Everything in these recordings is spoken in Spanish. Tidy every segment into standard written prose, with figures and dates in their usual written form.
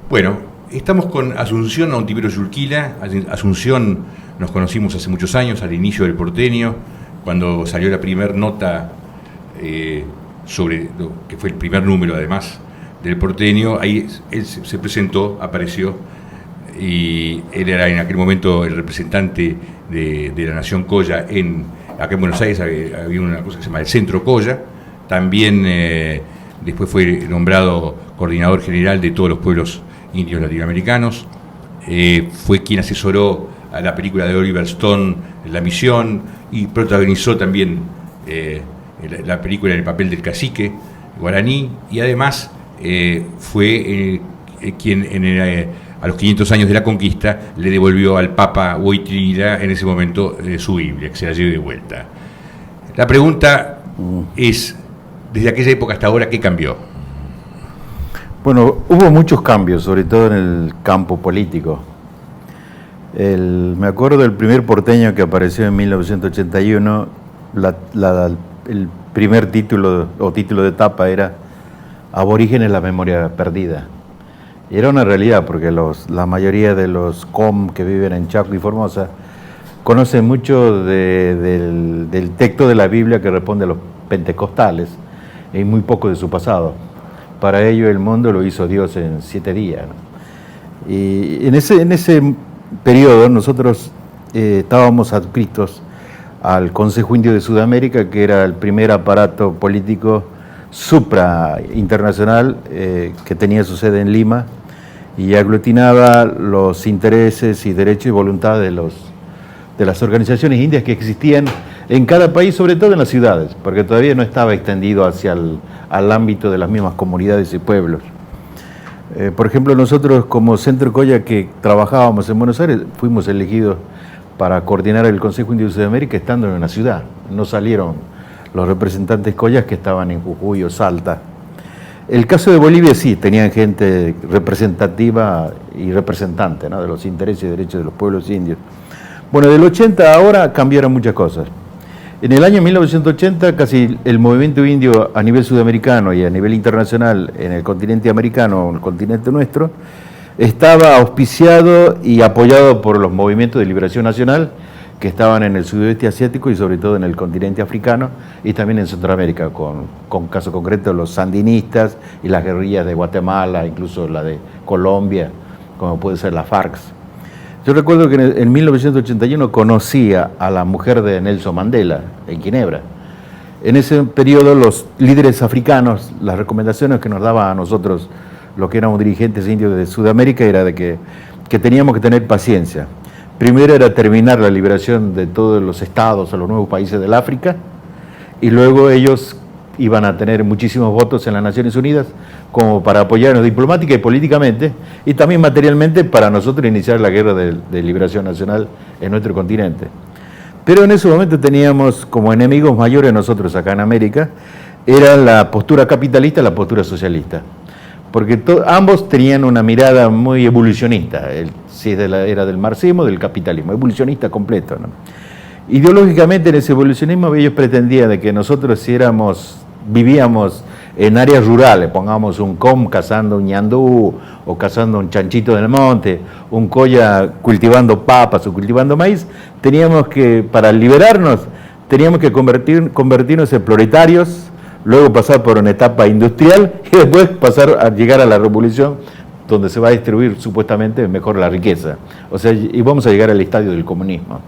Bueno, estamos con Asunción Ontiveros Urquila. Asunción nos conocimos hace muchos años, al inicio del Porteño, cuando salió la primera nota sobre lo que fue el primer número, además, del Porteño. Ahí él se presentó, apareció, y él era en aquel momento el representante de la Nación Colla acá en Buenos Aires. Había una cosa que se llama el Centro Colla. También después fue nombrado coordinador general de todos los pueblos indios latinoamericanos. Fue quien asesoró a la película de Oliver Stone, La Misión, y protagonizó también la película en el papel del cacique guaraní, y además fue quien a los 500 años de la conquista le devolvió al Papa Wojtyla en ese momento su Biblia, que se la lleve de vuelta. La pregunta es, desde aquella época hasta ahora, ¿qué cambió? Bueno, hubo muchos cambios, sobre todo en el campo político. Me acuerdo del primer porteño que apareció en 1981, el primer título o título de tapa era Aborígenes, la memoria perdida. Y era una realidad, porque la mayoría de los COM que viven en Chaco y Formosa conocen mucho del texto de la Biblia que responde a los pentecostales y muy poco de su pasado. Para ello el mundo lo hizo Dios en 7 días, ¿no? Y en ese periodo nosotros estábamos adscritos al Consejo Indio de Sudamérica, que era el primer aparato político supra-internacional que tenía su sede en Lima y aglutinaba los intereses y derechos y voluntades de las organizaciones indias que existían en cada país, sobre todo en las ciudades, porque todavía no estaba extendido hacia al ámbito de las mismas comunidades y pueblos. Por ejemplo, nosotros como Centro Colla, que trabajábamos en Buenos Aires, fuimos elegidos para coordinar el Consejo Indio de Sudamérica estando en una ciudad. No salieron los representantes collas que estaban en Jujuy o Salta. El caso de Bolivia sí, tenían gente representativa y representante, ¿no?, de los intereses y derechos de los pueblos indios. Bueno, del 80 a ahora cambiaron muchas cosas. En el año 1980 casi el movimiento indio a nivel sudamericano y a nivel internacional en el continente americano, en el continente nuestro, estaba auspiciado y apoyado por los movimientos de liberación nacional que estaban en el sudeste asiático y sobre todo en el continente africano y también en Centroamérica, con caso concreto los sandinistas y las guerrillas de Guatemala, incluso la de Colombia, como puede ser la FARC. Yo recuerdo que en 1981 conocía a la mujer de Nelson Mandela en Ginebra. En ese periodo los líderes africanos, las recomendaciones que nos daban a nosotros, los que éramos dirigentes indios de Sudamérica, era de que teníamos que tener paciencia. Primero era terminar la liberación de todos los estados a los nuevos países del África, y luego ellos iban a tener muchísimos votos en las Naciones Unidas como para apoyarnos diplomática y políticamente, y también materialmente para nosotros iniciar la guerra de liberación nacional en nuestro continente. Pero en ese momento teníamos como enemigos mayores nosotros acá en América, era la postura capitalista y la postura socialista, porque ambos tenían una mirada muy evolucionista, si era del marxismo, del capitalismo, evolucionista completo, ¿no? Ideológicamente en ese evolucionismo ellos pretendían de que nosotros vivíamos en áreas rurales, pongamos un com cazando un ñandú o cazando un chanchito del monte, un colla cultivando papas o cultivando maíz, para liberarnos, teníamos que convertirnos en proletarios, luego pasar por una etapa industrial y después llegar a la revolución, donde se va a distribuir supuestamente mejor la riqueza. O sea, y vamos a llegar al estadio del comunismo.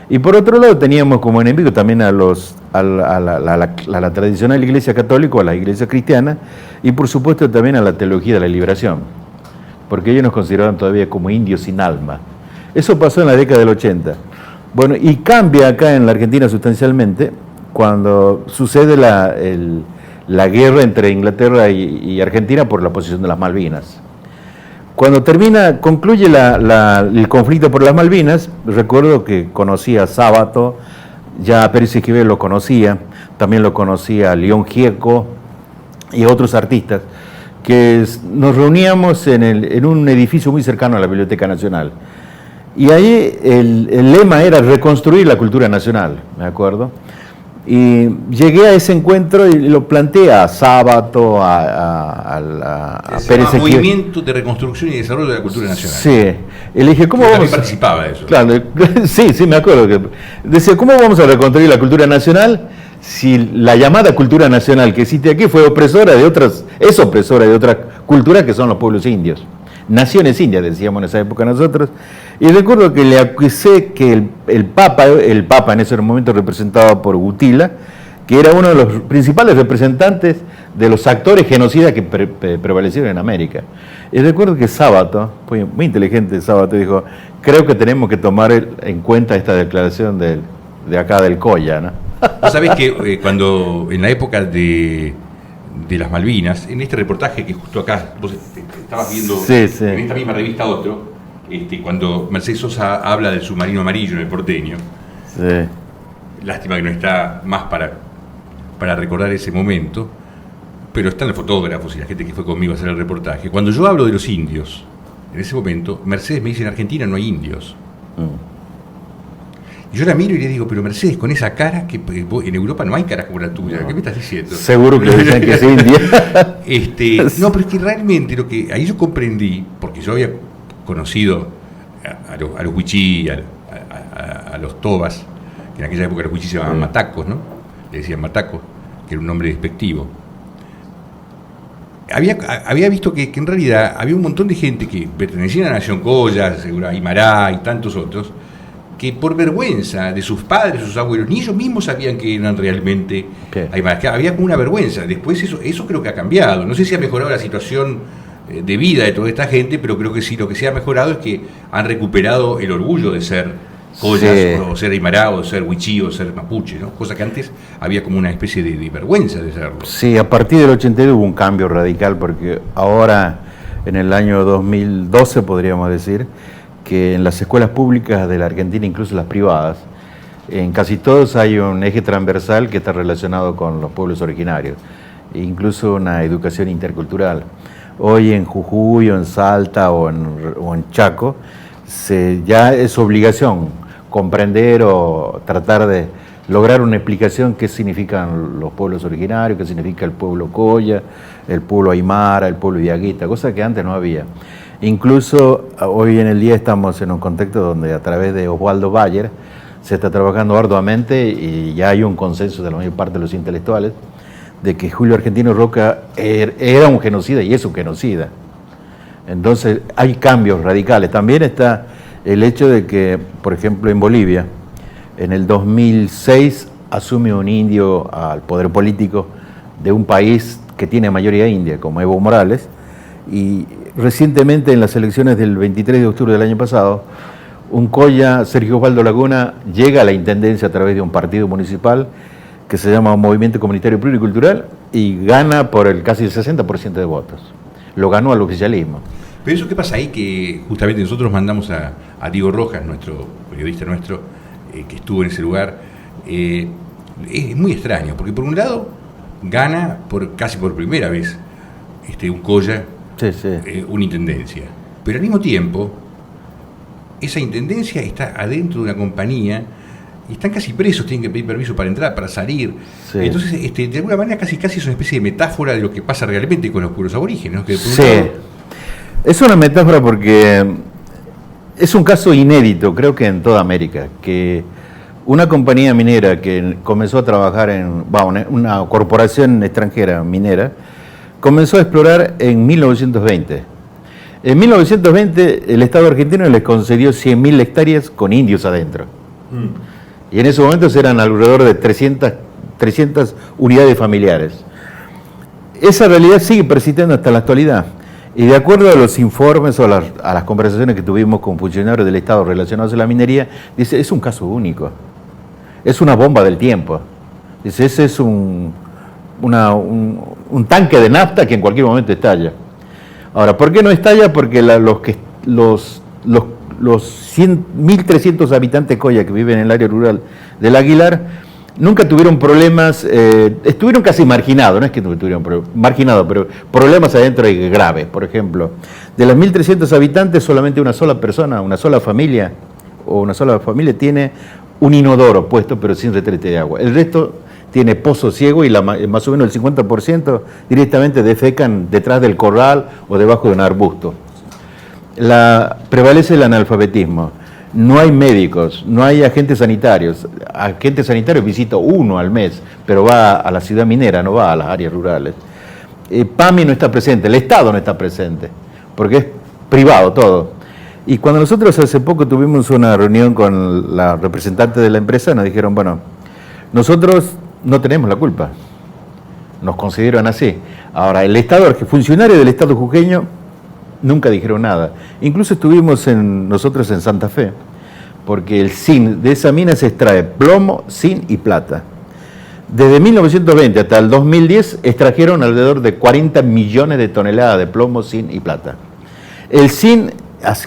Y por otro lado teníamos como enemigo también a la tradicional iglesia católica, a la iglesia cristiana, y por supuesto también a la teología de la liberación, porque ellos nos consideraban todavía como indios sin alma. Eso pasó en la década del 80. Bueno, y cambia acá en la Argentina sustancialmente cuando sucede la guerra entre Inglaterra y Argentina por la posesión de las Malvinas. Cuando concluye el conflicto por las Malvinas, recuerdo que conocí a Sábato, ya a Pérez Esquivel lo conocía, también lo conocía a León Gieco y otros artistas, que nos reuníamos en un edificio muy cercano a la Biblioteca Nacional. Y ahí el lema era reconstruir la cultura nacional, me acuerdo. Y llegué a ese encuentro y lo planteé a Sábato, a Pérez Esquivel. Movimiento de Reconstrucción y Desarrollo de la Cultura Nacional. Sí. Y le dije, ¿cómo Yo vamos? también participaba de eso. Claro, sí, me acuerdo. Decía, ¿cómo vamos a reconstruir la cultura nacional si la llamada cultura nacional que existe aquí fue opresora de otras, es opresora de otras culturas que son los pueblos indios? Naciones indias, decíamos en esa época nosotros. Y recuerdo que le acusé que el Papa en ese momento representado por Gutila, que era uno de los principales representantes de los actores genocidas que prevalecieron en América. Y recuerdo que Sábato, muy inteligente Sábato, dijo, creo que tenemos que tomar en cuenta esta declaración de acá del Coya, ¿no? Vos sabés que cuando en la época de las Malvinas, en este reportaje que justo acá vos estabas viendo, sí. En esta misma revista otro, cuando Mercedes Sosa habla del submarino amarillo en el Porteño, sí. Lástima que no está más para recordar ese momento, pero están los fotógrafos y la gente que fue conmigo a hacer el reportaje. Cuando yo hablo de los indios, en ese momento, Mercedes me dice, en Argentina no hay indios. Y yo la miro y le digo, pero Mercedes, con esa cara, que en Europa no hay caras como la tuya, ¿qué me estás diciendo? Seguro que le dicen que es india. No, pero es que realmente ahí yo comprendí, porque yo había conocido a los huichí, a los tobas, que en aquella época los huichí se llamaban matacos, ¿no? Le decían matacos, que era un nombre despectivo. Había visto que en realidad había un montón de gente que pertenecía a la Nación Coya, Aymara y tantos otros, que por vergüenza de sus padres, sus abuelos, ni ellos mismos sabían que eran realmente Aymara, que había como una vergüenza. Después eso creo que ha cambiado. No sé si ha mejorado la situación de vida de toda esta gente, pero creo que sí, lo que sí ha mejorado es que han recuperado el orgullo de ser Coyas, o ser Aymara, o ser Huichí, o ser Mapuche, ¿no? Cosa que antes había como una especie de vergüenza de serlo. Sí, a partir del 82 hubo un cambio radical, porque ahora, en el año 2012, podríamos decir, que en las escuelas públicas de la Argentina, incluso las privadas, en casi todos hay un eje transversal que está relacionado con los pueblos originarios, e incluso una educación intercultural. Hoy en Jujuy, o en Salta, o en Chaco, ya es obligación comprender o tratar de lograr una explicación qué significan los pueblos originarios, qué significa el pueblo Coya, el pueblo Aymara, el pueblo Diaguita, cosa que antes no había. Incluso hoy en el día estamos en un contexto donde a través de Oswaldo Bayer se está trabajando arduamente y ya hay un consenso de la mayor parte de los intelectuales de que Julio Argentino Roca era un genocida y es un genocida. Entonces hay cambios radicales. También está el hecho de que, por ejemplo, en Bolivia, en el 2006 asume un indio al poder político de un país que tiene mayoría india, como Evo Morales, y recientemente en las elecciones del 23 de octubre del año pasado, un Coya, Sergio Osvaldo Laguna, llega a la intendencia a través de un partido municipal que se llama Movimiento Comunitario Pluricultural y gana por casi el 60% de votos. Lo ganó al oficialismo. Pero eso, ¿qué pasa ahí? Que justamente nosotros mandamos a Diego Rojas, nuestro periodista que estuvo en ese lugar. Es muy extraño, porque por un lado gana casi por primera vez un Coya, una intendencia. Pero al mismo tiempo, esa intendencia está adentro de una compañía y están casi presos, tienen que pedir permiso para entrar, para salir. Sí. Entonces, de alguna manera, casi es una especie de metáfora de lo que pasa realmente con los pueblos aborígenes, ¿no? Que por un lado, es una metáfora porque es un caso inédito, creo que en toda América, que una compañía minera que comenzó a trabajar en una corporación extranjera minera, comenzó a explorar en 1920. En 1920 el Estado argentino les concedió 100.000 hectáreas con indios adentro. Y en esos momentos eran alrededor de 300 unidades familiares. Esa realidad sigue persistiendo hasta la actualidad. Y de acuerdo a los informes o a las conversaciones que tuvimos con funcionarios del Estado relacionados a la minería, dice, es un caso único. Es una bomba del tiempo. Dice, ese es un tanque de nafta que en cualquier momento estalla. Ahora, ¿por qué no estalla? Porque los 1.300 habitantes Coya que viven en el área rural del Aguilar nunca tuvieron problemas, estuvieron casi marginados, no es que tuvieron marginados, pero problemas adentro graves. Por ejemplo, de las 1.300 habitantes, solamente una sola persona, una sola familia tiene un inodoro puesto, pero sin retrete de agua. El resto tiene pozo ciego y más o menos el 50% directamente defecan detrás del corral o debajo de un arbusto. Prevalece el analfabetismo. No hay médicos, no hay agentes sanitarios. Agentes sanitarios visita uno al mes, pero va a la ciudad minera, no va a las áreas rurales. PAMI no está presente, el Estado no está presente, porque es privado todo. Y cuando nosotros hace poco tuvimos una reunión con la representante de la empresa, nos dijeron, bueno, nosotros no tenemos la culpa, nos consideran así. Ahora, el Estado, funcionarios del Estado jujeño, nunca dijeron nada. Incluso estuvimos nosotros en Santa Fe, porque el zinc de esa mina se extrae plomo, zinc y plata. Desde 1920 hasta el 2010 extrajeron alrededor de 40 millones de toneladas de plomo, zinc y plata. El zinc,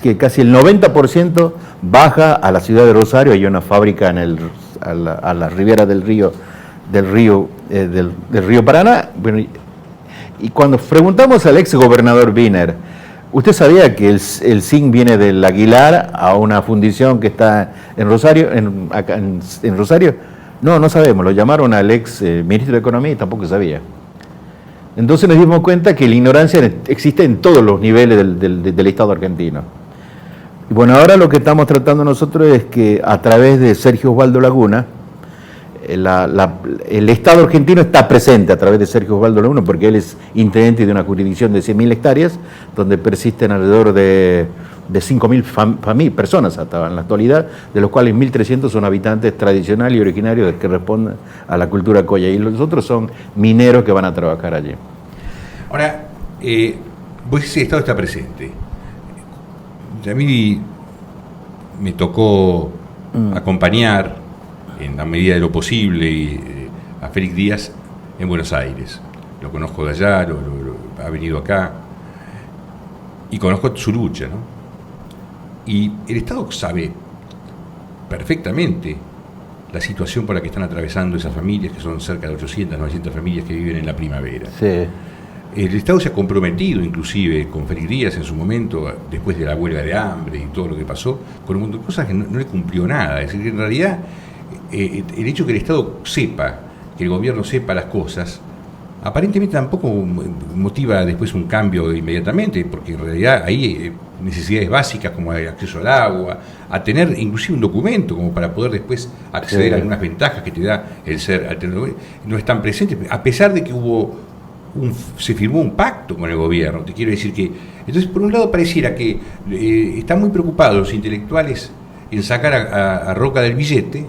que casi el 90% baja a la ciudad de Rosario, hay una fábrica a la ribera del río Paraná. Bueno, y cuando preguntamos al ex gobernador Wiener, ¿usted sabía que el zinc viene del Aguilar a una fundición que está en Rosario? En Rosario? No sabemos. Lo llamaron al ex ministro de Economía y tampoco sabía. Entonces nos dimos cuenta que la ignorancia existe en todos los niveles del Estado argentino. Y bueno, ahora lo que estamos tratando nosotros es que a través de Sergio Osvaldo Laguna, el Estado argentino está presente a través de Sergio Osvaldo Laguna, porque él es intendente de una jurisdicción de 100.000 hectáreas, donde persisten alrededor de 5.000 personas hasta en la actualidad, de los cuales 1.300 son habitantes tradicionales y originarios que responden a la cultura colla, y los otros son mineros que van a trabajar allí. Ahora, vos decís que el Estado está presente. A mí me tocó acompañar, en la medida de lo posible, a Félix Díaz en Buenos Aires. Lo conozco de allá, ha venido acá, y conozco su lucha, ¿no? Y el Estado sabe perfectamente la situación por la que están atravesando esas familias, que son cerca de 800, 900 familias que viven en la primavera. Sí. El Estado se ha comprometido, inclusive con Félix Díaz en su momento, después de la huelga de hambre y todo lo que pasó, con un montón de cosas que no le cumplió nada. Es decir, que en realidad el hecho que el Estado sepa, que el gobierno sepa las cosas, aparentemente tampoco motiva después un cambio inmediatamente, porque en realidad hay necesidades básicas como el acceso al agua, a tener inclusive un documento como para poder después acceder a algunas ventajas que te da el ser alternativo, no están presentes, a pesar de que se firmó un pacto con el gobierno. Te quiero decir que, entonces, por un lado pareciera que están muy preocupados los intelectuales en sacar a Roca del billete,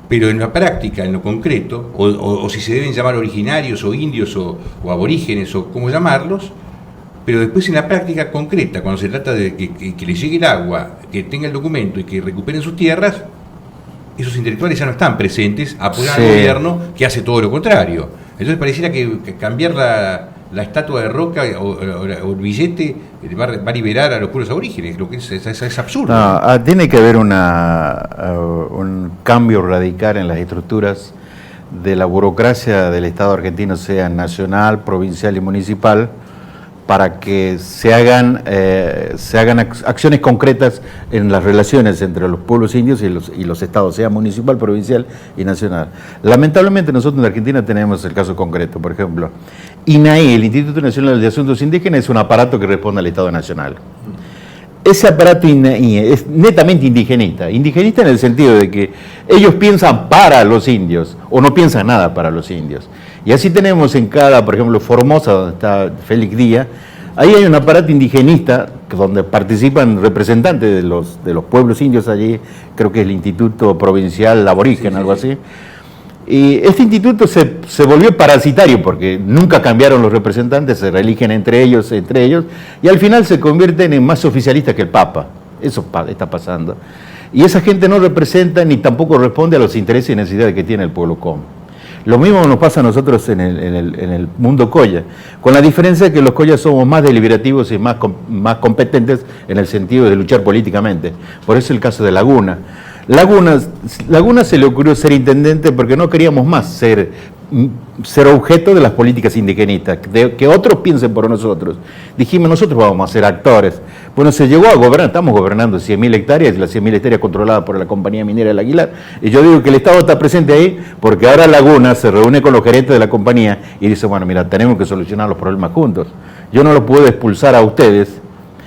pero en la práctica, en lo concreto, o si se deben llamar originarios o indios o aborígenes o cómo llamarlos, pero después en la práctica concreta, cuando se trata de que les llegue el agua, que tenga el documento y que recuperen sus tierras, esos intelectuales ya no están presentes apoyando al gobierno que hace todo lo contrario. Entonces pareciera que cambiar la estatua de Roca o el billete va a liberar a los pueblos aborígenes, lo que es absurdo. No, tiene que haber un cambio radical en las estructuras de la burocracia del Estado argentino, sea nacional, provincial y municipal, para que se hagan acciones concretas en las relaciones entre los pueblos indios y los estados, sea municipal, provincial y nacional. Lamentablemente nosotros en Argentina tenemos el caso concreto, por ejemplo, INAI, el Instituto Nacional de Asuntos Indígenas, es un aparato que responde al Estado Nacional. Ese aparato INAI es netamente indigenista en el sentido de que ellos piensan para los indios o no piensan nada para los indios. Y así tenemos por ejemplo, Formosa, donde está Félix Díaz, ahí hay un aparato indigenista donde participan representantes de los pueblos indios allí, creo que es el Instituto Provincial Aborigen, algo así. Y este instituto se volvió parasitario porque nunca cambiaron los representantes, se reeligen entre ellos, y al final se convierten en más oficialistas que el Papa. Eso está pasando. Y esa gente no representa ni tampoco responde a los intereses y necesidades que tiene el pueblo com. Lo mismo nos pasa a nosotros en el mundo colla, con la diferencia de que los collas somos más deliberativos y más competentes en el sentido de luchar políticamente. Por eso el caso de Laguna se le ocurrió ser intendente porque no queríamos más ser ser objeto de las políticas indigenistas, que otros piensen por nosotros. Dijimos, nosotros vamos a ser actores. Bueno, se llegó a gobernar, estamos gobernando 100.000 hectáreas, y las 100.000 hectáreas controladas por la compañía minera del Aguilar. Y yo digo que el Estado está presente ahí porque ahora Laguna se reúne con los gerentes de la compañía y dice, bueno, mira, tenemos que solucionar los problemas juntos. Yo no los puedo expulsar a ustedes,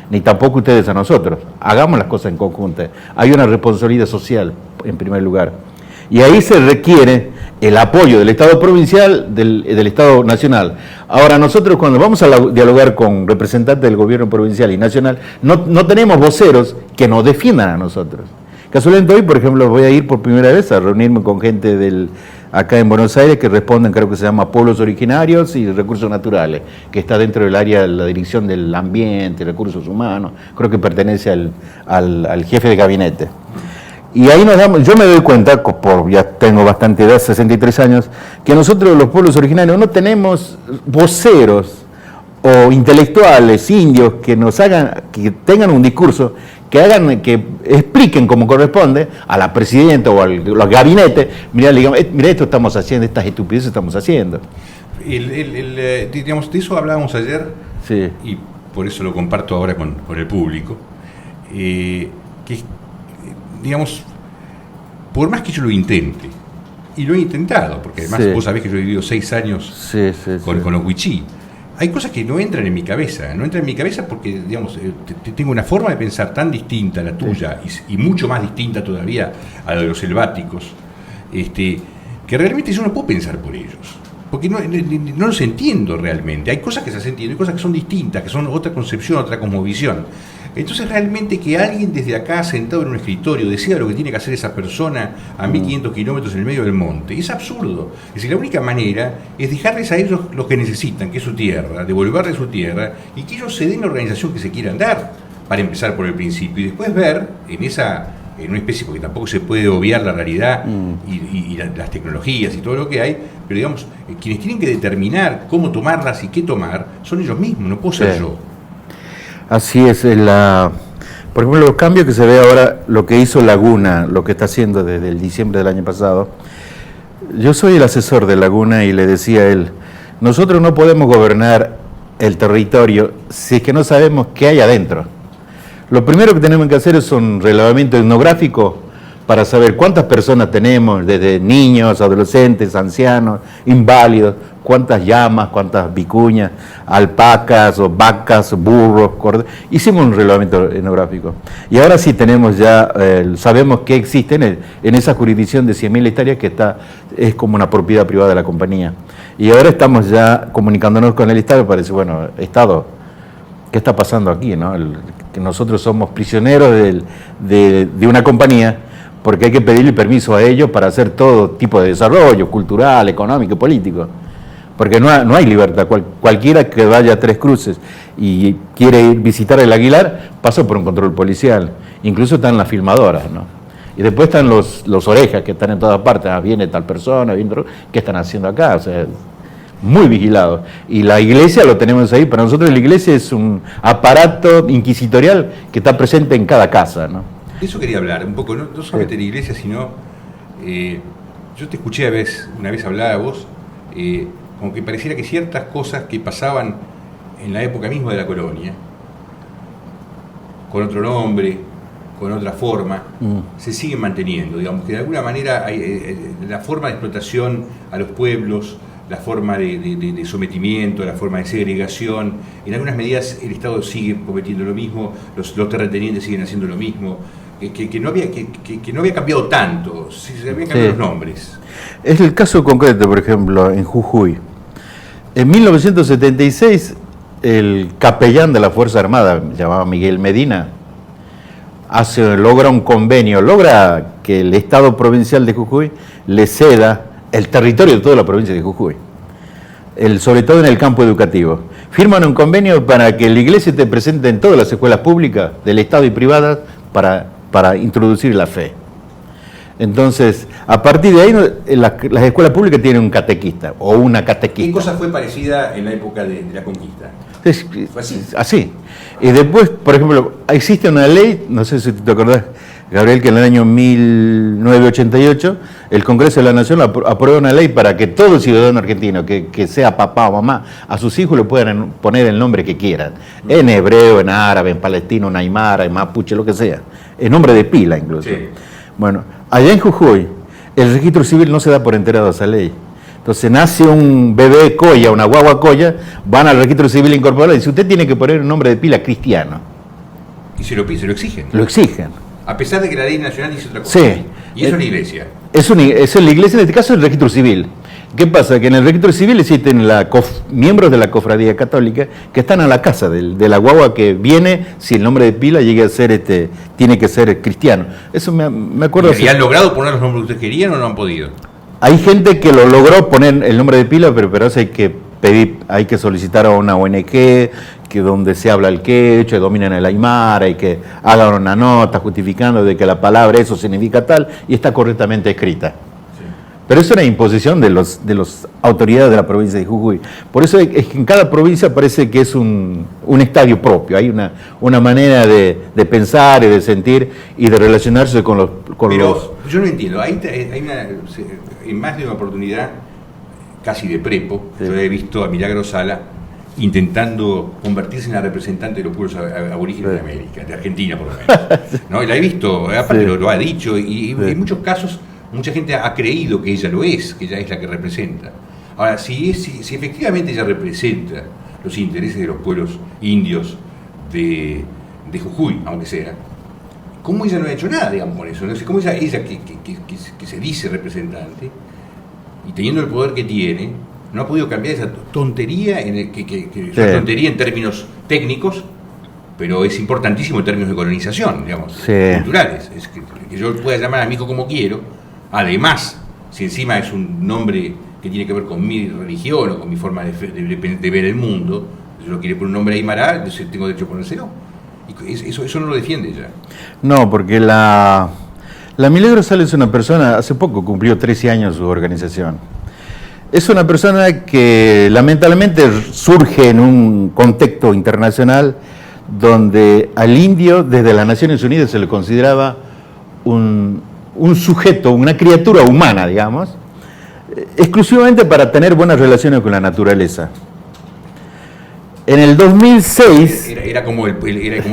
ni tampoco ustedes a nosotros. Hagamos las cosas en conjunto. Hay una responsabilidad social, en primer lugar. Y ahí se requiere el apoyo del Estado provincial, del Estado nacional. Ahora, nosotros cuando vamos a dialogar con representantes del gobierno provincial y nacional, no tenemos voceros que nos defiendan a nosotros. Casualmente hoy, por ejemplo, voy a ir por primera vez a reunirme con gente acá en Buenos Aires que responden, creo que se llama Pueblos Originarios y Recursos Naturales, que está dentro del área de la Dirección del Ambiente, Recursos Humanos, creo que pertenece al jefe de gabinete. Y ahí yo me doy cuenta, ya tengo bastante edad, 63 años, que nosotros los pueblos originarios no tenemos voceros o intelectuales indios que que tengan un discurso, que expliquen como corresponde a la presidenta o los gabinetes, mira, esto estamos haciendo, estas estupideces estamos haciendo. Digamos, de eso hablábamos ayer, sí, y por eso lo comparto ahora con el público, que digamos, por más que yo lo intente, y lo he intentado, porque además vos sabés que yo he vivido 6 años con los Wichí, hay cosas que no entran en mi cabeza, porque, digamos, tengo una forma de pensar tan distinta a la tuya, y mucho más distinta todavía a la de los selváticos, que realmente yo no puedo pensar por ellos, porque no los entiendo realmente. Hay cosas que se entienden, hay cosas que son distintas, que son otra concepción, otra cosmovisión. Entonces realmente que alguien desde acá sentado en un escritorio decida lo que tiene que hacer esa persona a 1500 kilómetros en el medio del monte, es absurdo. Es decir, la única manera es dejarles a ellos lo que necesitan, que es su tierra, devolverles su tierra, y que ellos se den la organización que se quieran dar, para empezar por el principio, y después ver en una especie, porque tampoco se puede obviar la realidad y las tecnologías y todo lo que hay, pero digamos, quienes tienen que determinar cómo tomarlas y qué tomar son ellos mismos, no puedo ser yo. Así es, por ejemplo, los cambios que se ve ahora, lo que hizo Laguna, lo que está haciendo desde el diciembre del año pasado. Yo soy el asesor de Laguna y le decía a él, nosotros no podemos gobernar el territorio si es que no sabemos qué hay adentro. Lo primero que tenemos que hacer es un relevamiento etnográfico para saber cuántas personas tenemos, desde niños, adolescentes, ancianos, inválidos, cuántas llamas, cuántas vicuñas, alpacas o vacas, burros, corderos. Hicimos un relevamiento etnográfico. Y ahora sí tenemos ya, sabemos que existe en esa jurisdicción de 100.000 hectáreas que es como una propiedad privada de la compañía. Y ahora estamos ya comunicándonos con el Estado, parece, bueno, Estado, ¿qué está pasando aquí, no? Que nosotros somos prisioneros de una compañía, porque hay que pedirle permiso a ellos para hacer todo tipo de desarrollo cultural, económico, político. Porque no hay libertad. Cualquiera que vaya a Tres Cruces y quiere visitar el Aguilar, pasa por un control policial. Incluso están las filmadoras, ¿no? Y después están los orejas que están en todas partes. Viene tal persona, ¿qué están haciendo acá? O sea, muy vigilado. Y la iglesia lo tenemos ahí. Para nosotros la iglesia es un aparato inquisitorial que está presente en cada casa, ¿no? De eso quería hablar, un poco, no solamente de la iglesia, sino, yo te escuché una vez hablar a vos, como que pareciera que ciertas cosas que pasaban en la época misma de la colonia, con otro nombre, con otra forma, se siguen manteniendo, digamos, que de alguna manera la forma de explotación a los pueblos, la forma de sometimiento, la forma de segregación, en algunas medidas el Estado sigue cometiendo lo mismo, los terratenientes siguen haciendo lo mismo, que no había cambiado tanto, se habían cambiado los nombres. Es el caso concreto, por ejemplo, en Jujuy. En 1976, el capellán de la Fuerza Armada, llamado Miguel Medina, logra un convenio, logra que el Estado provincial de Jujuy le ceda el territorio de toda la provincia de Jujuy, sobre todo en el campo educativo. Firman un convenio para que la iglesia esté presente en todas las escuelas públicas del Estado y privadas para introducir la fe. Entonces, a partir de ahí, las escuelas públicas tienen un catequista o una catequista. ¿Qué cosa fue parecida en la época de la conquista? Fue así. Y después, por ejemplo, existe una ley, no sé si te acordás, Gabriel, que en el año 1988 el Congreso de la Nación aprueba una ley para que todo ciudadano argentino que sea papá o mamá, a sus hijos le puedan poner el nombre que quieran, en hebreo, en árabe, en palestino, en aymara, en mapuche, lo que sea, el nombre de pila incluso. Sí. Bueno, allá en Jujuy el registro civil no se da por enterado a esa ley. Entonces nace un bebé colla, una guagua colla, van al registro civil incorporado y dice, usted tiene que poner un nombre de pila cristiano. Y se lo exigen. Lo exigen. A pesar de que la ley nacional dice otra cosa. Sí. Y eso es la iglesia. Eso es la iglesia, en este caso el registro civil. ¿Qué pasa? Que en el registro civil existen miembros de la cofradía católica que están a la casa de la guagua que viene, si el nombre de pila llegue a ser, tiene que ser cristiano. Eso me acuerdo. ¿Y han logrado poner los nombres que ustedes querían o no han podido? Hay gente que lo logró poner el nombre de pila, pero eso hay que pedir, hay que solicitar a una ONG que donde se habla el quechua, dominan el aymara, y que hagan una nota justificando de que la palabra eso significa tal y está correctamente escrita. Sí. Pero eso es una imposición de las autoridades de la provincia de Jujuy. Por eso es que en cada provincia parece que es un estadio propio, hay una manera de pensar y de sentir y de relacionarse con los... Pero yo no entiendo, hay en más de una oportunidad, casi de prepo, sí. Yo he visto a Milagro Sala intentando convertirse en la representante de los pueblos aborígenes de América, de Argentina por lo menos. ¿No? Y la he visto, aparte lo ha dicho, y en muchos casos mucha gente ha creído que ella lo es, que ella es la que representa. Ahora, si efectivamente ella representa los intereses de los pueblos indios de Jujuy, aunque sea, ¿cómo ella no ha hecho nada, digamos, con eso? ¿No? ¿Cómo ella que se dice representante, y teniendo el poder que tiene, no ha podido cambiar esa tontería, es una tontería en términos técnicos, pero es importantísimo en términos de colonización, digamos, culturales? Es que yo pueda llamar a mi hijo como quiero, además, si encima es un nombre que tiene que ver con mi religión o con mi forma de ver el mundo, si yo quiero poner un nombre aymara, entonces tengo derecho a ponérselo. Y eso no lo defiende ella. No, porque la Milagro Sala es una persona, hace poco cumplió 13 años su organización. Es una persona que lamentablemente surge en un contexto internacional donde al indio desde las Naciones Unidas se le consideraba un sujeto, una criatura humana, digamos, exclusivamente para tener buenas relaciones con la naturaleza. En el 2006... Era como el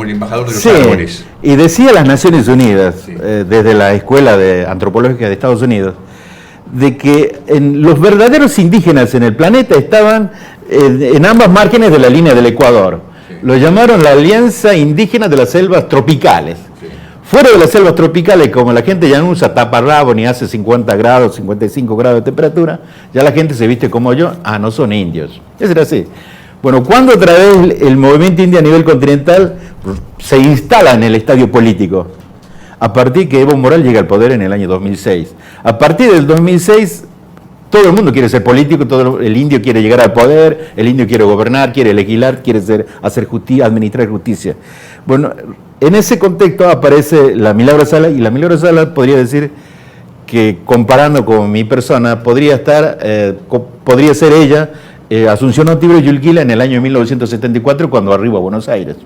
embajador de los árboles. Y decía las Naciones Unidas, desde la Escuela Antropológica de Estados Unidos, de que los verdaderos indígenas en el planeta estaban en ambas márgenes de la línea del Ecuador. Sí. Lo llamaron la Alianza Indígena de las Selvas Tropicales. Sí. Fuera de las selvas tropicales, como la gente ya no usa taparrabo ni hace 50 grados, 55 grados de temperatura, ya la gente se viste como yo, no son indios. Eso era así. Bueno, cuando otra vez el movimiento indio a nivel continental se instala en el estadio político, a partir que Evo Morales llega al poder en el año 2006. A partir del 2006, todo el mundo quiere ser político, el indio quiere llegar al poder, el indio quiere gobernar, quiere legislar, quiere hacer justicia, administrar justicia. Bueno, en ese contexto aparece la Milagro Sala, y la Milagro Sala podría decir que, comparando con mi persona, podría ser ella, Asunción Ontiveros Yulquila, en el año 1974, cuando arribo a Buenos Aires.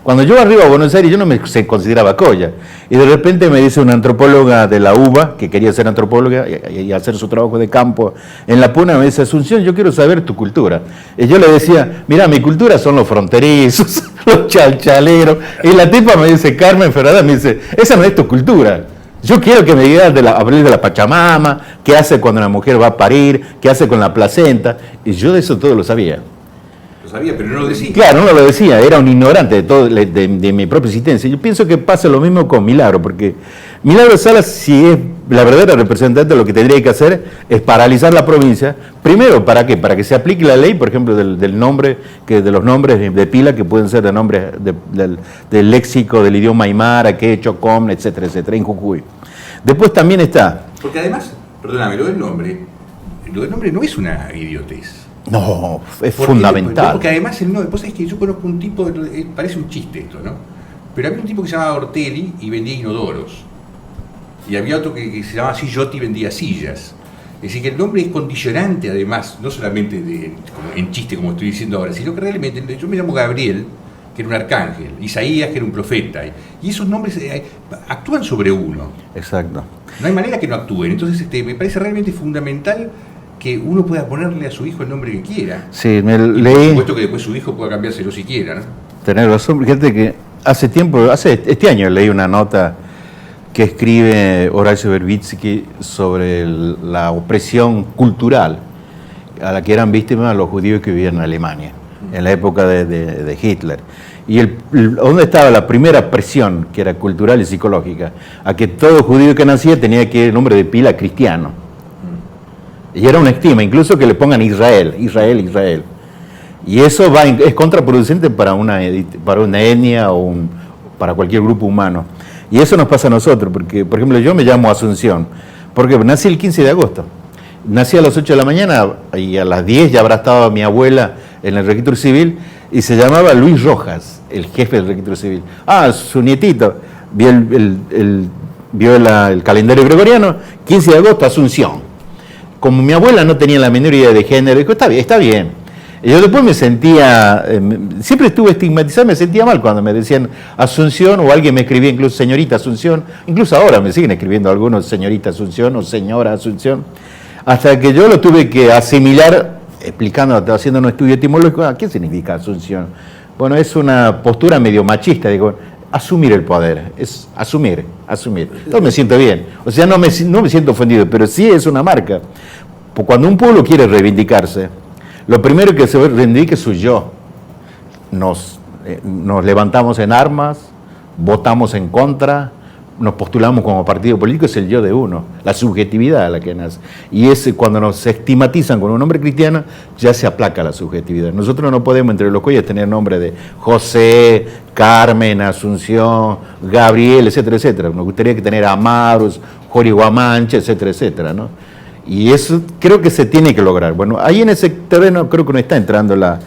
Cuando yo arribo a Buenos Aires, yo no me consideraba colla. Y de repente me dice una antropóloga de la UBA, que quería ser antropóloga y hacer su trabajo de campo en La Puna, me dice, Asunción, yo quiero saber tu cultura. Y yo le decía, mira, mi cultura son los fronterizos, los chalchaleros. Y la tipa me dice, Carmen Ferrada, me dice, esa no es tu cultura. Yo quiero que me digas hablar de la Pachamama, qué hace cuando una mujer va a parir, qué hace con la placenta. Y yo de eso todo lo sabía. Lo sabía, pero no lo decía. Claro, no lo decía, era un ignorante de mi propia existencia. Yo pienso que pasa lo mismo con Milagro, porque Milagro Salas, si es la verdadera representante, lo que tendría que hacer es paralizar la provincia. Primero, ¿para qué? Para que se aplique la ley, por ejemplo, de los nombres de pila, que pueden ser de nombres del léxico del idioma aymara, quechua, com, etcétera, etcétera, en Jujuy. Después también está... Porque además, perdóname, lo del nombre no es una idiotez. No, es fundamental. Porque además el nombre, vos sabés que yo conozco un tipo, parece un chiste esto, ¿no? Pero había un tipo que se llamaba Ortelli y vendía inodoros. Y había otro que se llamaba Sillotti y vendía sillas. Es decir, que el nombre es condicionante, además, no solamente en chiste, como estoy diciendo ahora, sino que realmente, yo me llamo Gabriel, que era un arcángel, Isaías, que era un profeta, y esos nombres actúan sobre uno. Exacto. No hay manera que no actúen, entonces me parece realmente fundamental que uno pueda ponerle a su hijo el nombre que quiera. Sí, Por supuesto que después su hijo pueda cambiárselo si quiera, ¿no? Tenés razón, fíjate que este año leí una nota que escribe Horacio Verbitsky sobre la opresión cultural a la que eran víctimas los judíos que vivían en Alemania, en la época de Hitler. Y ¿dónde estaba la primera presión, que era cultural y psicológica? A que todo judío que nacía tenía que ir el nombre de pila cristiano. Y era una estima, incluso que le pongan Israel. Y eso es contraproducente para una etnia o para cualquier grupo humano. Y eso nos pasa a nosotros, porque, por ejemplo, yo me llamo Asunción, porque nací el 15 de agosto. Nací a las 8 de la mañana y a las 10 ya habrá estado mi abuela en el registro civil y se llamaba Luis Rojas, el jefe del registro civil. Su nietito vio el calendario gregoriano, 15 de agosto, Asunción. Como mi abuela no tenía la menor idea de género, dijo, está bien. Y yo después me sentía, siempre estuve estigmatizado, me sentía mal cuando me decían Asunción, o alguien me escribía incluso señorita Asunción, incluso ahora me siguen escribiendo algunos señorita Asunción o señora Asunción, hasta que yo lo tuve que asimilar, explicando, haciendo un estudio etimológico, ¿qué significa Asunción? Bueno, es una postura medio machista, digo, asumir el poder, es asumir. Entonces me siento bien, o sea, no me siento ofendido, pero sí es una marca. Cuando un pueblo quiere reivindicarse, lo primero que se reivindica es su yo. Nos levantamos en armas, votamos en contra, nos postulamos como partido político, es el yo de uno, la subjetividad a la que nace. Y cuando nos estigmatizan con un nombre cristiano, ya se aplaca la subjetividad. Nosotros no podemos entre los collas tener nombre de José, Carmen, Asunción, Gabriel, etcétera, etcétera. Nos gustaría que tener Amaros, Jorihuamanche, etcétera, etcétera, ¿no? Y eso creo que se tiene que lograr. Bueno, ahí en ese terreno creo que no está entrando la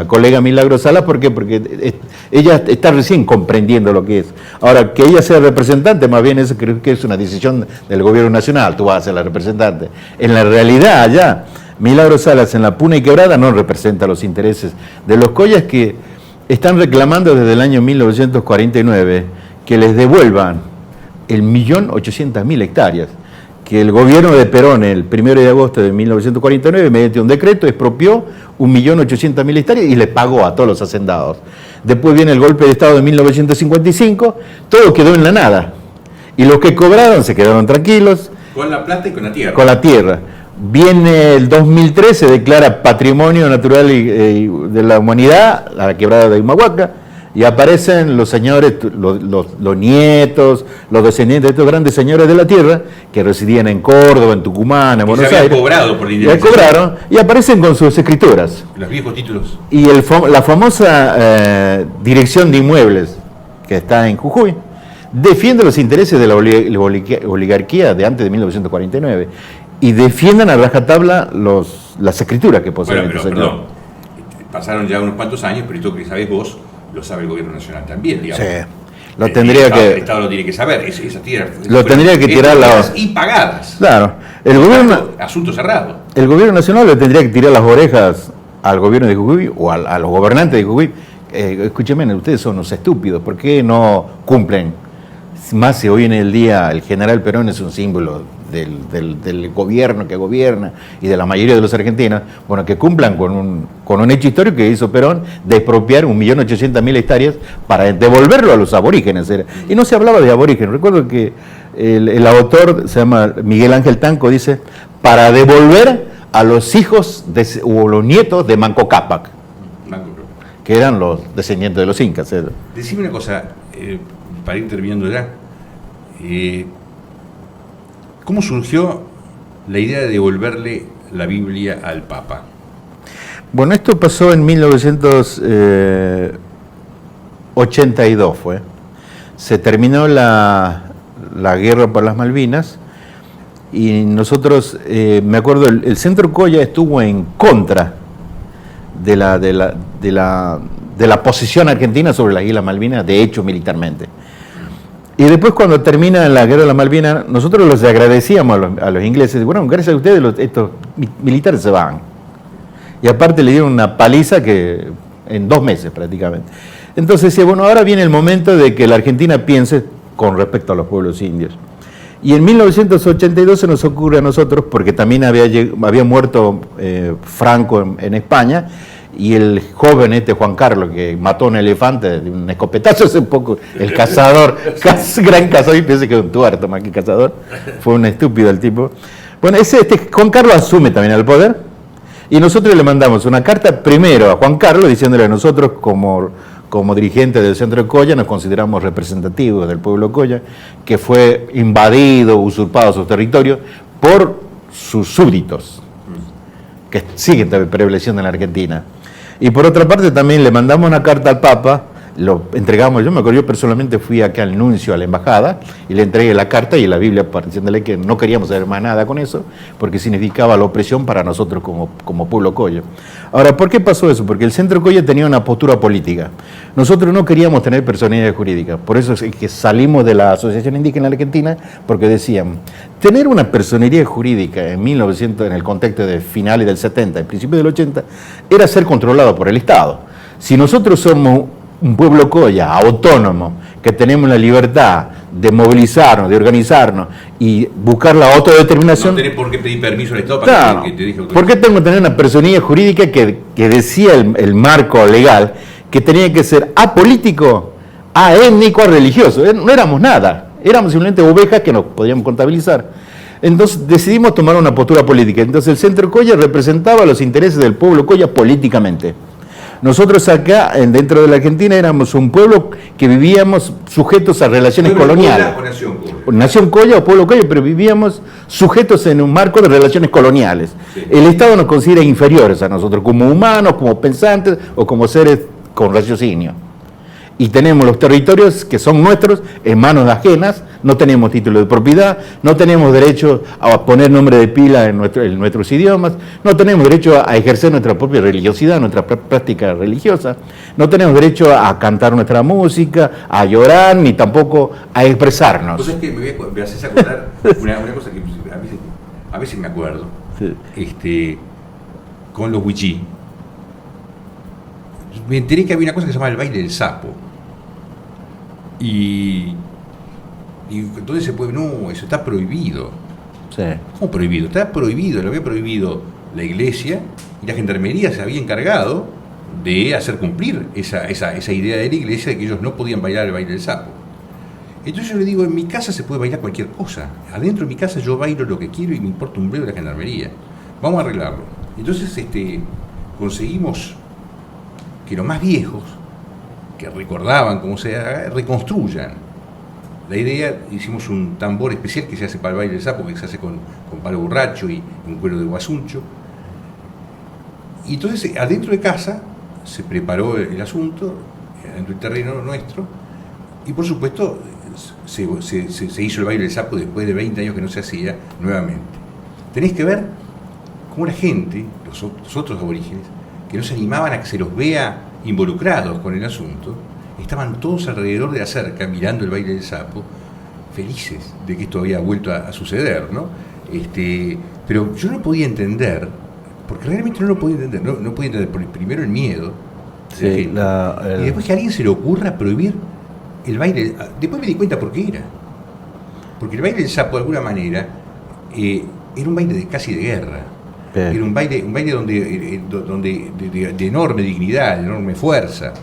colega Milagro Salas. ¿Por qué? Porque ella está recién comprendiendo lo que es. Ahora, que ella sea representante, más bien eso creo que es una decisión del gobierno nacional, tú vas a ser la representante. En la realidad, allá, Milagro Salas en la Puna y Quebrada no representa los intereses de los collas que están reclamando desde el año 1949 que les devuelvan 1.800.000 hectáreas. Que el gobierno de Perón, el 1 de agosto de 1949, mediante un decreto, expropió 1.800.000 hectáreas y le pagó a todos los hacendados. Después viene el golpe de Estado de 1955, todo quedó en la nada. Y los que cobraron se quedaron tranquilos. Con la plata y con la tierra. Con la tierra. Viene el 2013, se declara Patrimonio Natural de la Humanidad, la quebrada de Humahuaca, y aparecen los señores, los nietos, los descendientes de estos grandes señores de la tierra, que residían en Córdoba, en Tucumán, en Buenos Aires. Cobrado por ya cobraron, y aparecen con sus escrituras. Los viejos títulos. Y la famosa Dirección de Inmuebles, que está en Jujuy, defiende los intereses de la oligarquía de antes de 1949, y defiendan a rajatabla las escrituras que poseen estos señores. Perdón, pasaron ya unos cuantos años, pero esto que sabés vos, lo sabe el gobierno nacional también, digamos. Sí. El Estado lo tiene que saber, esas tierras. Lo tendría que tirar y pagadas. Claro. El gobierno, asunto cerrado. El gobierno nacional le tendría que tirar las orejas al gobierno de Jujuy o a los gobernantes de Jujuy. Escúcheme, ustedes son unos estúpidos, ¿por qué no cumplen? Más si hoy en el día el general Perón es un símbolo del gobierno que gobierna y de la mayoría de los argentinos, bueno, que cumplan con un hecho histórico que hizo Perón de expropiar 1.800.000 hectáreas para devolverlo a los aborígenes. Y no se hablaba de aborígenes. Recuerdo que el autor, se llama Miguel Ángel Tanco, dice, para devolver a los hijos o los nietos de Manco Cápac, que eran los descendientes de los incas. Decime una cosa, para ir terminando ya. ¿Cómo surgió la idea de devolverle la Biblia al Papa? Bueno, esto pasó en 1982, fue. Se terminó la guerra por las Malvinas y nosotros, me acuerdo, el Centro Coya estuvo en contra de la posición argentina sobre las Islas Malvinas, de hecho militarmente. Y después cuando termina la guerra de la Malvinas, nosotros les agradecíamos a los ingleses, bueno, gracias a ustedes estos militares se van. Y aparte le dieron una paliza que en 2 meses prácticamente. Entonces decía, bueno, ahora viene el momento de que la Argentina piense con respecto a los pueblos indios. Y en 1982 se nos ocurre a nosotros, porque también había muerto Franco en España, y el joven Juan Carlos, que mató a un elefante de un escopetazo hace poco, el cazador, gran cazador, y piensa que es un tuerto más que cazador, fue un estúpido el tipo. Bueno, Juan Carlos asume también el poder, y nosotros le mandamos una carta primero a Juan Carlos, diciéndole a nosotros como dirigentes del centro de Coya, nos consideramos representativos del pueblo Coya, que fue invadido, usurpado sus territorios por sus súbditos, que siguen prevaleciendo en la Argentina. Y por otra parte también le mandamos una carta al Papa, lo entregamos, yo me acuerdo, yo personalmente fui acá al nuncio a la embajada y le entregué la carta y la Biblia diciéndole que no queríamos hacer más nada con eso, porque significaba la opresión para nosotros como pueblo Coya. Ahora, ¿por qué pasó eso? Porque el centro Coya tenía una postura política. Nosotros no queríamos tener personalidad jurídica, por eso es que salimos de la Asociación Indígena Argentina, porque decían, tener una personería jurídica en 1900, en el contexto de finales del 70, en principios del 80, era ser controlado por el Estado. Si nosotros somos un pueblo Coya autónomo, que tenemos la libertad de movilizarnos, de organizarnos y buscar la autodeterminación. No tenés por qué pedir permiso al Estado para que te dije. ¿Por qué tengo que tener una personería jurídica que decía el marco legal que tenía que ser apolítico, aétnico, religioso? No éramos nada, éramos simplemente ovejas que nos podíamos contabilizar. Entonces decidimos tomar una postura política. Entonces el centro Coya representaba los intereses del pueblo Coya políticamente. Nosotros acá, dentro de la Argentina, éramos un pueblo que vivíamos sujetos a relaciones coloniales. ¿O Nación Coya? Nación Coya o pueblo Coya, pero vivíamos sujetos en un marco de relaciones coloniales. Sí. El Estado nos considera inferiores a nosotros, como humanos, como pensantes o como seres con raciocinio. Y tenemos los territorios que son nuestros en manos de ajenas, no tenemos título de propiedad, no tenemos derecho a poner nombre de pila en nuestros idiomas, no tenemos derecho a ejercer nuestra propia religiosidad, nuestra práctica religiosa, no tenemos derecho a cantar nuestra música, a llorar, ni tampoco a expresarnos. Pues es que me haces acordar una cosa que a veces me acuerdo, sí. Con los wichí. Me enteré que había una cosa que se llama el baile del sapo. Y entonces se puede, no, eso está prohibido. Sí. ¿Cómo prohibido? Está prohibido, lo había prohibido la iglesia y la gendarmería se había encargado de hacer cumplir esa idea de la iglesia de que ellos no podían bailar el baile del sapo. Entonces yo le digo, en mi casa se puede bailar cualquier cosa. Adentro de mi casa yo bailo lo que quiero y me importa un bledo de la gendarmería. Vamos a arreglarlo. Entonces conseguimos que los más viejos, que recordaban cómo se haga, reconstruyan. La idea, hicimos un tambor especial que se hace para el baile del sapo, que se hace con palo borracho y un cuero de guasuncho. Y entonces, adentro de casa, se preparó el asunto, adentro del terreno nuestro, y por supuesto, se hizo el baile del sapo después de 20 años que no se hacía nuevamente. Tenéis que ver cómo la gente, los otros aborígenes, que no se animaban a que se los vea involucrados con el asunto, estaban todos alrededor de la cerca mirando el baile del sapo, felices de que esto había vuelto a suceder, ¿no? Pero yo no podía entender, porque realmente no lo podía entender, no podía entender, primero el miedo, sí, y después que a alguien se le ocurra prohibir el baile. Después me di cuenta por qué era, porque el baile del sapo de alguna manera era un baile casi de guerra. Era un baile donde de enorme dignidad, de enorme fuerza.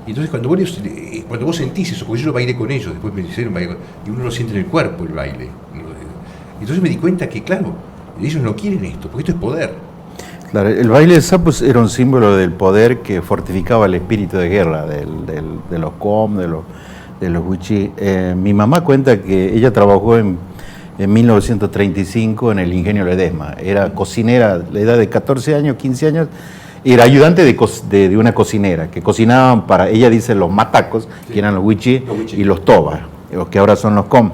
Y entonces cuando vos sentís eso, porque yo lo bailé con ellos, después me hicieron bailar, y uno lo siente en el cuerpo el baile. Entonces me di cuenta que, claro, ellos no quieren esto, porque esto es poder. Claro, el baile de sapos era un símbolo del poder que fortificaba el espíritu de guerra de los com, de los wichí. Mi mamá cuenta que ella trabajó en 1935 en el ingenio Ledesma. Era cocinera a la edad de 14 años, 15 años. Era ayudante de una cocinera, que cocinaban para, ella dice, los matacos, sí, que eran los wichí, y los tobas, los que ahora son los com.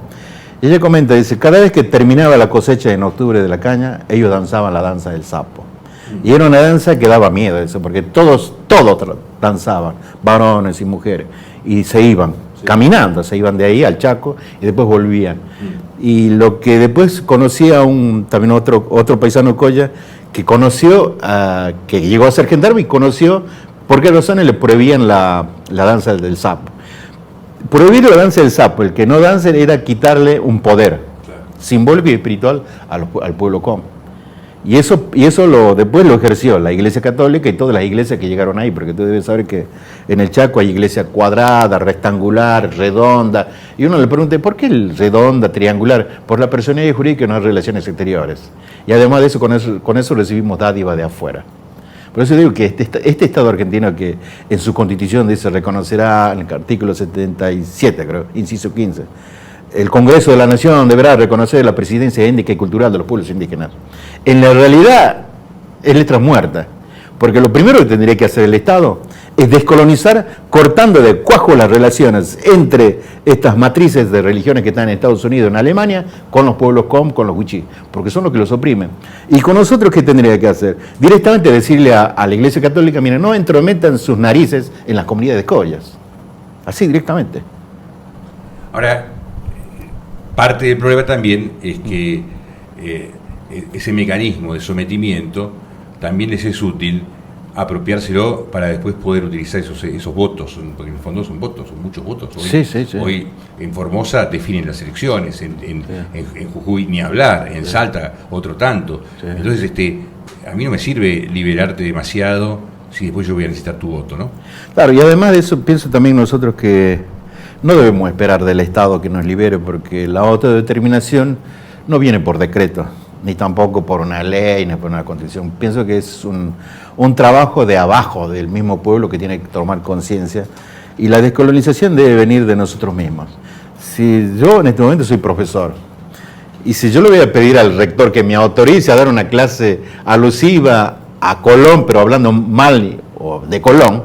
Y ella comenta, dice, cada vez que terminaba la cosecha en octubre de la caña, ellos danzaban la danza del sapo. Y era una danza que daba miedo, eso, porque todos danzaban, varones y mujeres, y se iban, sí, caminando, se iban de ahí al Chaco y después volvían. Y lo que después conocía también otro paisano Coya, que conoció, que llegó a ser gendarme y conoció ¿Por qué razones le prohibían la danza del sapo? Prohibir la danza del sapo, el que no dance era quitarle un poder simbólico y espiritual al pueblo com. Y eso después lo ejerció la Iglesia Católica y todas las iglesias que llegaron ahí, porque tú debes saber que en el Chaco hay iglesia cuadrada, rectangular, redonda, y uno le pregunta, ¿por qué el redonda, triangular? Por la personalidad jurídica y no las relaciones exteriores. Y además de eso, con eso recibimos dádiva de afuera. Por eso digo que este Estado argentino, que en su constitución dice reconocerá, en el artículo 77, creo, inciso 15, el Congreso de la Nación deberá reconocer la presidencia étnica y cultural de los pueblos indígenas. En la realidad es letra muerta, porque lo primero que tendría que hacer el Estado es descolonizar, cortando de cuajo las relaciones entre estas matrices de religiones que están en Estados Unidos, en Alemania, con los pueblos com, con los wichí, porque son los que los oprimen. Y con nosotros, ¿qué tendría que hacer? Directamente decirle a la Iglesia Católica, miren, no entrometan sus narices en las comunidades de collas. Así, directamente. Ahora, parte del problema también es que ese mecanismo de sometimiento también les es útil apropiárselo para después poder utilizar esos votos, porque en el fondo son votos, son muchos votos. Hoy, sí. Hoy en Formosa definen las elecciones, en Jujuy ni hablar, en Salta otro tanto. Sí. Entonces, a mí no me sirve liberarte demasiado si después yo voy a necesitar tu voto, ¿no? Claro, y además de eso pienso también nosotros que no debemos esperar del Estado que nos libere, porque la autodeterminación no viene por decreto, ni tampoco por una ley, ni por una constitución. Pienso que es un trabajo de abajo del mismo pueblo que tiene que tomar conciencia, y la descolonización debe venir de nosotros mismos. Si yo en este momento soy profesor, y si yo le voy a pedir al rector que me autorice a dar una clase alusiva a Colón, pero hablando mal de Colón,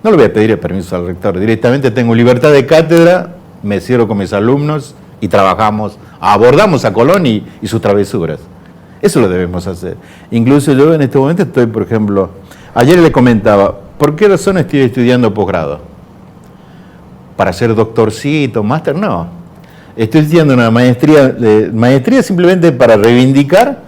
no le voy a pedir el permiso al rector. Directamente tengo libertad de cátedra, me cierro con mis alumnos y trabajamos, abordamos a Colón y sus travesuras. Eso lo debemos hacer. Incluso yo en este momento estoy, por ejemplo, ayer le comentaba, ¿por qué razón estoy estudiando posgrado? ¿Para ser doctorcito, máster? No. Estoy estudiando una maestría simplemente para reivindicar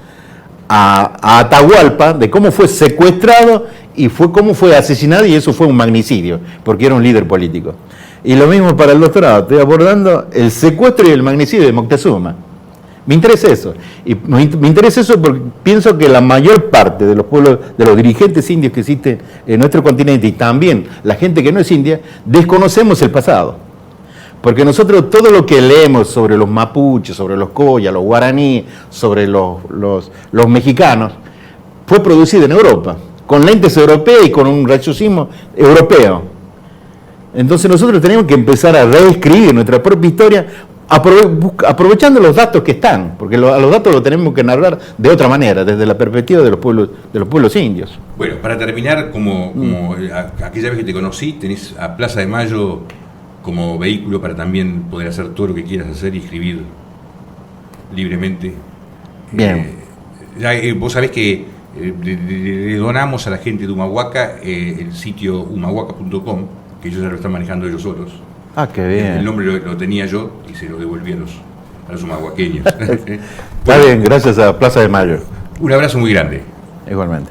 a Atahualpa, de cómo fue secuestrado y cómo fue asesinado, y eso fue un magnicidio, porque era un líder político. Y lo mismo para el doctorado, estoy abordando el secuestro y el magnicidio de Moctezuma. Me interesa eso, y me interesa eso porque pienso que la mayor parte de los pueblos, de los dirigentes indios que existen en nuestro continente, y también la gente que no es india, desconocemos el pasado. Porque nosotros todo lo que leemos sobre los mapuches, sobre los collas, los guaraníes, sobre los mexicanos, fue producido en Europa, con lentes europeas y con un raciocismo europeo. Entonces nosotros tenemos que empezar a reescribir nuestra propia historia, aprovechando los datos que están, porque a los datos los tenemos que narrar de otra manera, desde la perspectiva de los pueblos indios. Bueno, para terminar, como aquella vez que te conocí, tenés a Plaza de Mayo como vehículo para también poder hacer todo lo que quieras hacer y escribir libremente. Bien. Vos sabés que le donamos a la gente de Humahuaca el sitio humahuaca.com, que ellos ya lo están manejando ellos solos. Ah, qué bien. El nombre lo tenía yo y se lo devolví a los humahuaqueños. Está bien, gracias a Plaza de Mayo. Un abrazo muy grande. Igualmente.